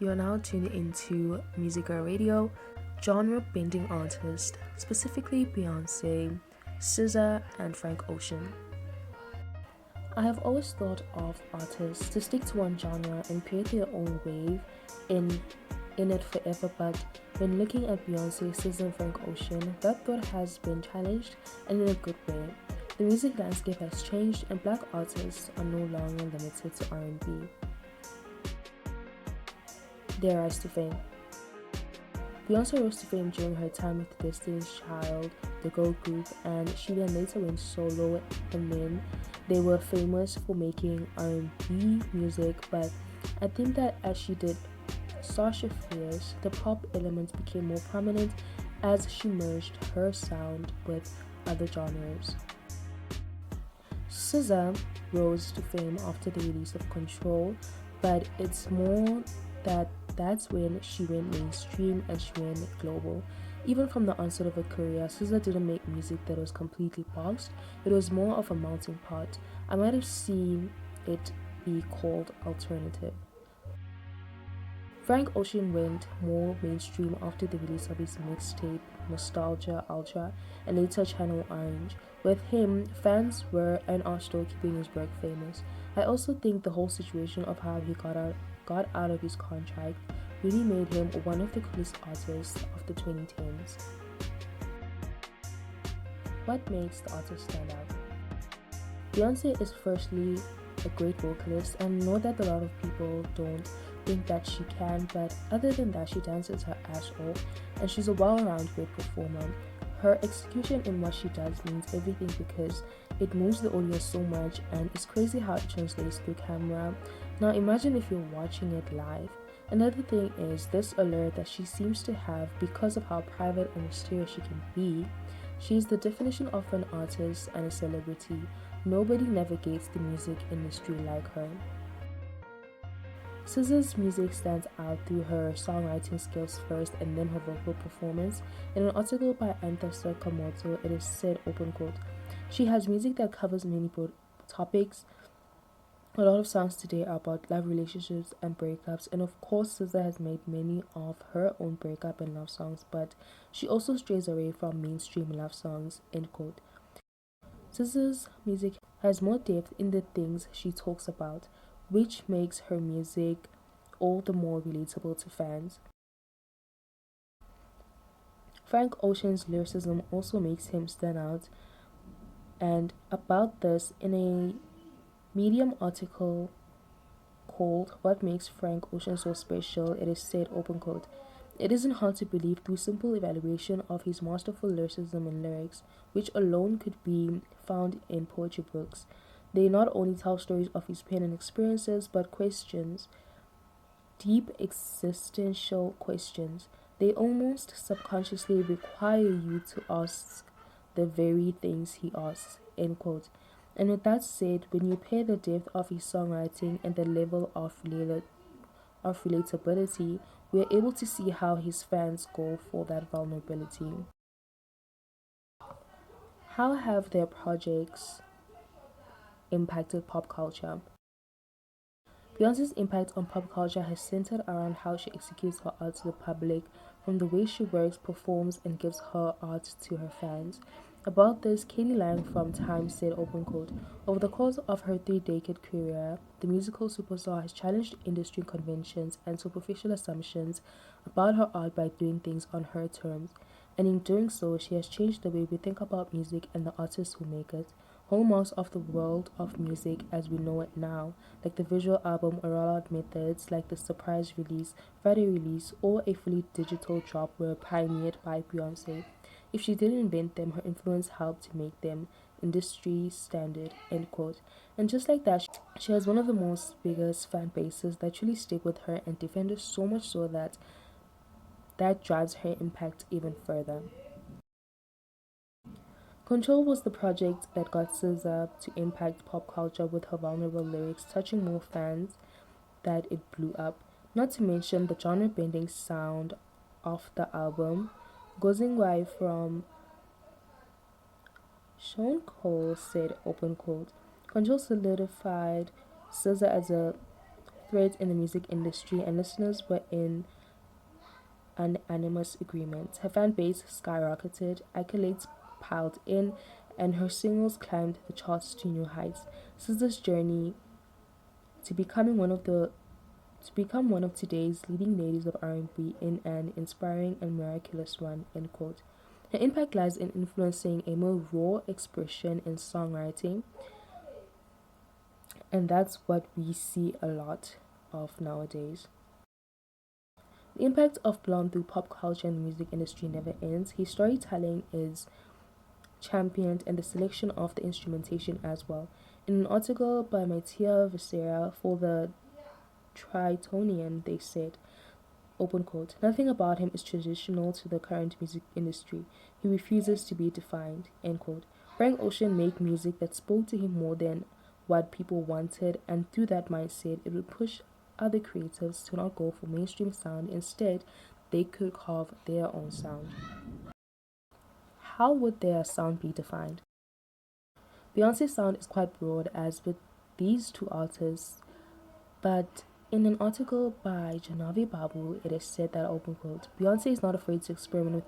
You are now tuned into Musica Radio, genre bending artist, specifically Beyoncè, SZA and Frank Ocean. I have always thought of artists to stick to one genre and create their own wave in it forever, but when looking at Beyoncé, SZA and Frank Ocean, that thought has been challenged and in a good way. The music landscape has changed and black artists are no longer limited to R&B. Their rise to fame. Beyoncé rose to fame during her time with Destiny's Child, the girl group, and she then later went solo, and then they were famous for making R&B music, but I think that as she did Sasha Fierce, the pop element became more prominent as she merged her sound with other genres. SZA rose to fame after the release of Control, but it's more that's when she went mainstream and she went global. Even from the onset of her career, SZA didn't make music that was completely boxed. It was more of a melting pot. I might have seen it be called alternative. Frank Ocean went more mainstream after the release of his mixtape Nostalgia Ultra and later Channel Orange. With him, fans were and are still keeping his work famous. I also think the whole situation of how he got out of his contract really made him one of the coolest artists of the 2010s. What makes the artist stand out? Beyoncé is firstly a great vocalist, and I know that a lot of people don't think that she can, but other than that, she dances her ass off and she's a well-rounded great performer. Her execution in what she does means everything because it moves the audience so much, and it's crazy how it translates through camera. Now imagine if you're watching it live. Another thing is this allure that she seems to have because of how private and mysterious she can be. She's the definition of an artist and a celebrity. Nobody navigates the music industry like her. SZA's music stands out through her songwriting skills first and then her vocal performance. In an article by Antha Sakamoto, it is said, open quote, she has music that covers many broad topics. A lot of songs today are about love relationships and breakups, and of course SZA has made many of her own breakup and love songs, but she also strays away from mainstream love songs, end quote. SZA's music has more depth in the things she talks about, which makes her music all the more relatable to fans. Frank Ocean's lyricism also makes him stand out, and about this, in a Medium article called What Makes Frank Ocean So Special, it is said, open quote, it isn't hard to believe through simple evaluation of his masterful lyricism and lyrics, which alone could be found in poetry books. They not only tell stories of his pain and experiences, but questions, deep existential questions. They almost subconsciously require you to ask the very things he asks, end quote. And with that said, when you pair the depth of his songwriting and the level of relatability, we are able to see how his fans go for that vulnerability. How have their projects impacted pop culture? Beyoncé's impact on pop culture has centered around how she executes her art to the public, from the way she works, performs, and gives her art to her fans. About this, Katie Lang from Time said, open quote, over the course of her 3-decade career, the musical superstar has challenged industry conventions and superficial assumptions about her art by doing things on her terms. And in doing so, she has changed the way we think about music and the artists who make it. Hallmarks of the world of music as we know it now, like the visual album or rollout methods like the surprise release, Friday release, or a fully digital drop were pioneered by Beyoncé. If she didn't invent them, her influence helped to make them industry standard, end quote. And just like that, she has one of the most biggest fan bases that truly stick with her and defend her so much so that drives her impact even further. Control was the project that got SZA to impact pop culture with her vulnerable lyrics, touching more fans that it blew up. Not to mention the genre-bending sound of the album. Gozingwai from Sean Cole said, open quote, Control solidified SZA as a threads in the music industry, and listeners were in unanimous agreement. Her fan base skyrocketed, accolades piled in, and her singles climbed the charts to new heights. SZA's journey to becoming one of the to become one of today's leading ladies of R&B in an inspiring and miraculous one, end quote. Her impact lies in influencing a more raw expression in songwriting, and that's what we see a lot of nowadays. The impact of Blonde through pop culture and the music industry never ends. His storytelling is championed and the selection of the instrumentation as well. In an article by Matia Visera for the Tritonian, they said, open quote, nothing about him is traditional to the current music industry. He refuses to be defined, end quote. Frank Ocean made music that spoke to him more than what people wanted, and through that mindset, it would push other creatives to not go for mainstream sound. Instead, they could carve their own sound. How would their sound be defined? Beyonce's sound is quite broad, as with these two artists, but in an article by Janavi Babu, it is said that, open quote, Beyonce is not afraid to experiment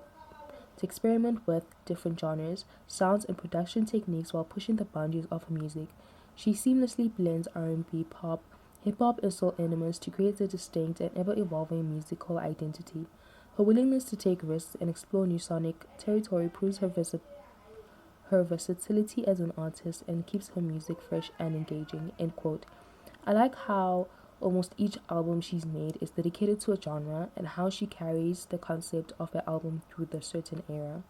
with different genres, sounds, and production techniques while pushing the boundaries of her music. She seamlessly blends R&B, pop, hip-hop, and soul elements to create a distinct and ever-evolving musical identity. Her willingness to take risks and explore new sonic territory proves her versatility as an artist and keeps her music fresh and engaging, end quote. I like how almost each album she's made is dedicated to a genre and how she carries the concept of her album through the certain era.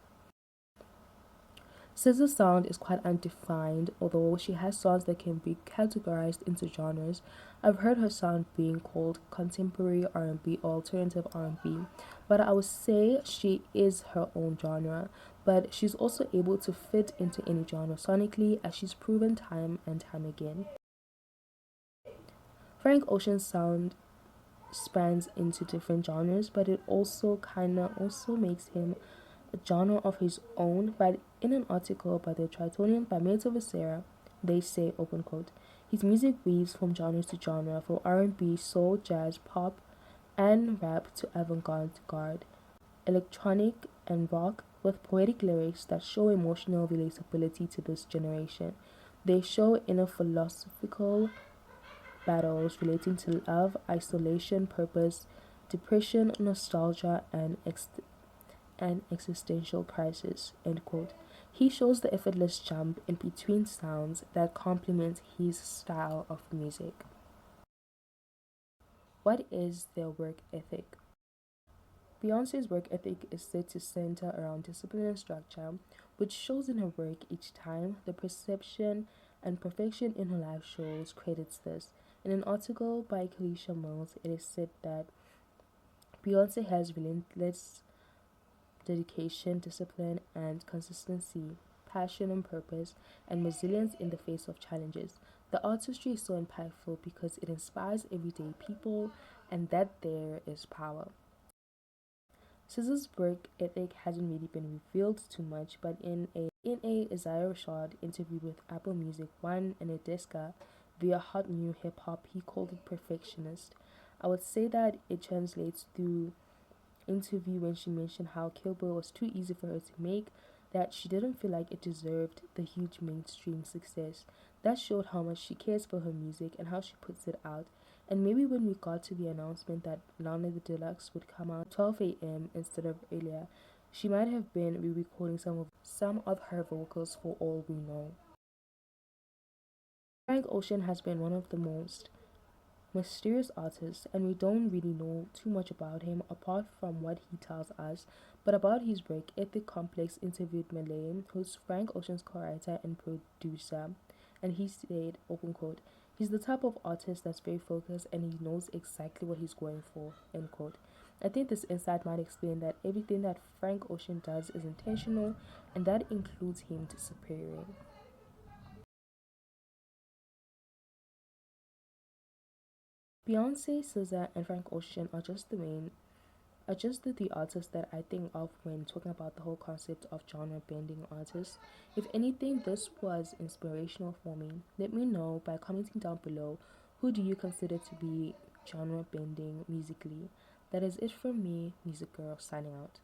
SZA's sound is quite undefined, although she has songs that can be categorized into genres. I've heard her sound being called contemporary R&B or alternative R&B, but I would say she is her own genre, but she's also able to fit into any genre sonically, as she's proven time and time again. Frank Ocean's sound spans into different genres, but it also makes him a genre of his own. But in an article by the Tritonian by Meta Visera, they say, open quote, his music weaves from genre to genre, from R&B, soul, jazz, pop, and rap to avant-garde, electronic, and rock, with poetic lyrics that show emotional relatability to this generation. They show inner philosophical battles relating to love, isolation, purpose, depression, nostalgia, and existential crisis, end quote. He shows the effortless jump in between sounds that complement his style of music. What is their work ethic? Beyonce's work ethic is said to center around discipline and structure, which shows in her work each time. The perception and perfection in her live shows credits this. In an article by Kalisha Mills, it is said that Beyonce has relentless dedication, discipline, and consistency, passion and purpose, and resilience in the face of challenges. The artistry is so impactful because it inspires everyday people, and that there is power. SZA's work ethic hasn't really been revealed too much, but in a Isaiah Rashad interview with Apple Music One and Ediska via Hot New Hip Hop, he called it perfectionist. I would say that it translates through interview when she mentioned how Kill Bill was too easy for her to make, that she didn't feel like it deserved the huge mainstream success. That showed how much she cares for her music and how she puts it out. And maybe when we got to the announcement that Lana the Deluxe would come out 12 a.m. instead of earlier, she might have been re-recording some of her vocals for all we know. Frank Ocean has been one of the most mysterious artist, and we don't really know too much about him apart from what he tells us. But about his work ethic, Complex interviewed Malay, who's Frank Ocean's co-writer and producer, and he said, open quote, he's the type of artist that's very focused and he knows exactly what he's going for, end quote. I think this insight might explain that everything that Frank Ocean does is intentional, and that includes him disappearing. Beyonce, SZA, and Frank Ocean are just the three artists that I think of when talking about the whole concept of genre bending artists. If anything, this was inspirational for me. Let me know by commenting down below Who do you consider to be genre bending musically? That is it from me, Music Girl, signing out.